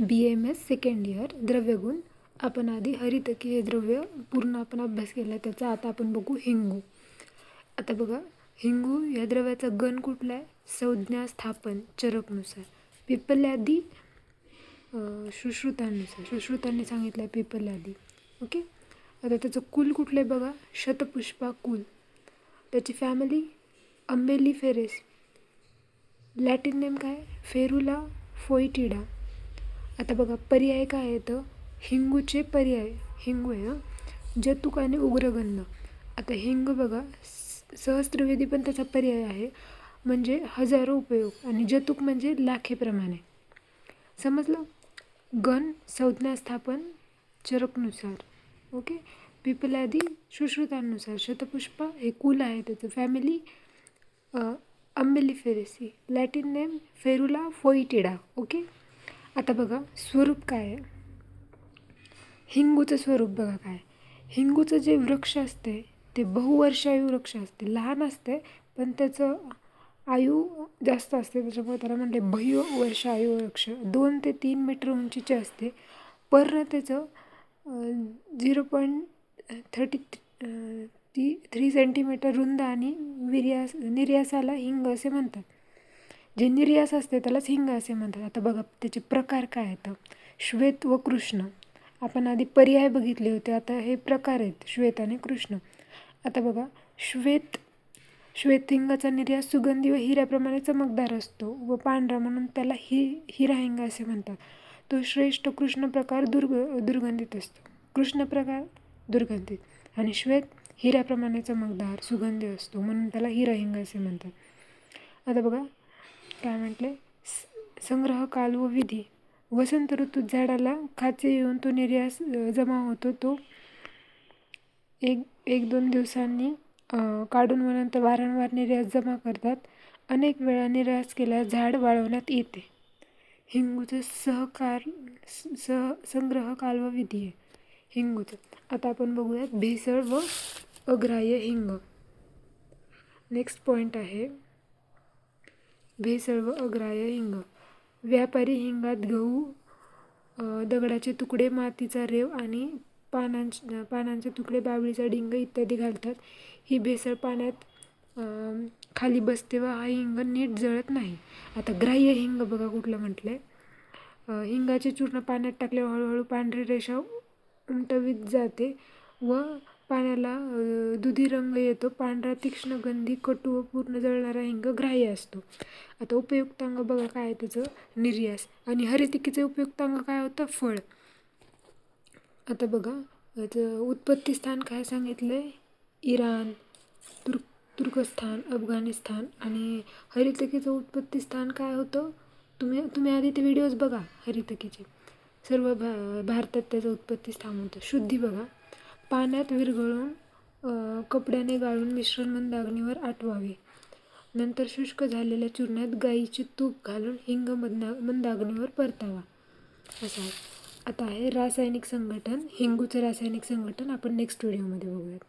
BAMS second year द्रव्यगुण. आपण आधी हरितकी हे द्रव्य पूर्ण आपण अभ्यास केला त्याचा. आता आपण बघू हिंगू. आता बघा, हिंगू या द्रव्याचा गण कुठला आहे? संज्ञा स्थापन चरकनुसार. पिप्पल्यादी सुश्रुतांनी सांगितलं आहे पिप्पल्यादी. ओके. आता त्याचं कुल कुठलं आहे बघा, शतपुष्पा कुल. त्याची फॅमिली अंबेलिफेरेस. लॅटिन नेम काय? फेरुला फोइटिडा. आता बघा पर्याय काय येतं? हिंगूचे पर्याय. हिंगू आहे हां, जतुक आणि उग्रगंध. आता हिंग बघा, सहस्त्रवेदी पण त्याचा पर्याय आहे, म्हणजे हजारो उपयोग. आणि जतुक म्हणजे लाखेप्रमाणे. समजलं? गण संज्ञास्थापन चरकनुसार. ओके. पिपलादी सुश्रुतांनुसार. शतपुष्पा हे कुल आहे त्याचं. Family umbelliferae. Latin name ferula foetida. Okay. आता बघा स्वरूप काय आहे? हिंगूचं स्वरूप बघा काय. हिंगूचं जे वृक्ष असते ते बहुवर्षायू वृक्ष असते. लहान असते पण त्याचं आयु जास्त असते, त्याच्यामुळे त्याला म्हणते बहुवर्षायू वृक्ष. 2 ते 3 मीटर उंचीचे असते. पर्ण त्याचं 0.33 सेंटीमीटर रुंद आणि निर्यासाला हिंग असे म्हणतात. जे निर्यास असते त्यालाच हिंग असे म्हणतात. आता बघा त्याचे प्रकार काय आहेत? श्वेत व कृष्ण. आपण आधी पर्याय बघितले होते, आता हे प्रकार आहेत श्वेत आणि कृष्ण. आता बघा, श्वेत हिंगाचा निर्यास सुगंधी व हिऱ्याप्रमाणे चमकदार असतो व पांढरा म्हणून त्याला हिरा हिंग असे म्हणतात. तो श्रेष्ठ. कृष्ण प्रकार दुर्गंधित असतो. कृष्ण प्रकार दुर्गंधित आणि श्वेत हिऱ्याप्रमाणे चमकदार सुगंधी असतो म्हणून त्याला हिरा हिंग असे म्हणतात. आता बघा काय म्हटले, संग्रह काल व विधी. वसंत ऋतूत झाडाला खाचे येऊन तो निर्यास जमा होतो. तो 1-2 दिवसांनी काढून व नंतर वारंवार निर्यास जमा करतात. अनेक वेळा निर्यास केल्यास झाड वाळवण्यात येते. हिंगूचं संग्रह काल व विधी आहे हिंगूचं. आता आपण बघूयात भेसळ व अग्राह्य हिंग. नेक्स्ट पॉईंट आहे भेसळ व अग्राह्य हिंग. व्यापारी हिंगात गहू, दगडाचे तुकडे, मातीचा रेव आणि पानांचे तुकडे, बाबळीचा डिंग इत्यादी घालतात. ही भेसळ पाण्यात खाली बसते व हा हिंग नीट जळत नाही. आता ग्राह्य हिंग बघा कुठलं म्हटलंय. हिंगाचे चूर्ण पाण्यात टाकल्यावर हळूहळू पांढरी रेषा उमटवीत जाते व पाण्याला दुधी रंग येतो. पांढरा, तीक्ष्ण, गंधी, कटू व पूर्ण जळणारा हिंग ग्राह्य असतो. आता उपयुक्तांग बघा काय त्याचं, निर्यास. आणि हरितकीचे उपयुक्तांग काय होतं? फळ. आता बघा याचं उत्पत्ती स्थान काय सांगितलंय? इराण, तुर्कस्तान, अफगाणिस्तान. आणि हरितकीचं उत्पत्ती स्थान काय होतं? तुम्ही आधी ते व्हिडिओज बघा हरितकीचे. सर्व भारतात त्याचं उत्पत्ती स्थान होतं. शुद्धी बघा, पाण्यात विरघळून कपड्याने गाळून मिश्रण मंद अग्नीवर आटवावे. नंतर शुष्क झालेल्या चूर्णात गाईचे तूप घालून हिंग मंद अग्नीवर परतावा. असं आहे. आता आहे रासायनिक संघटन. हिंगूचं रासायनिक संघटन आपण नेक्स्ट व्हिडिओमध्ये बघूयात.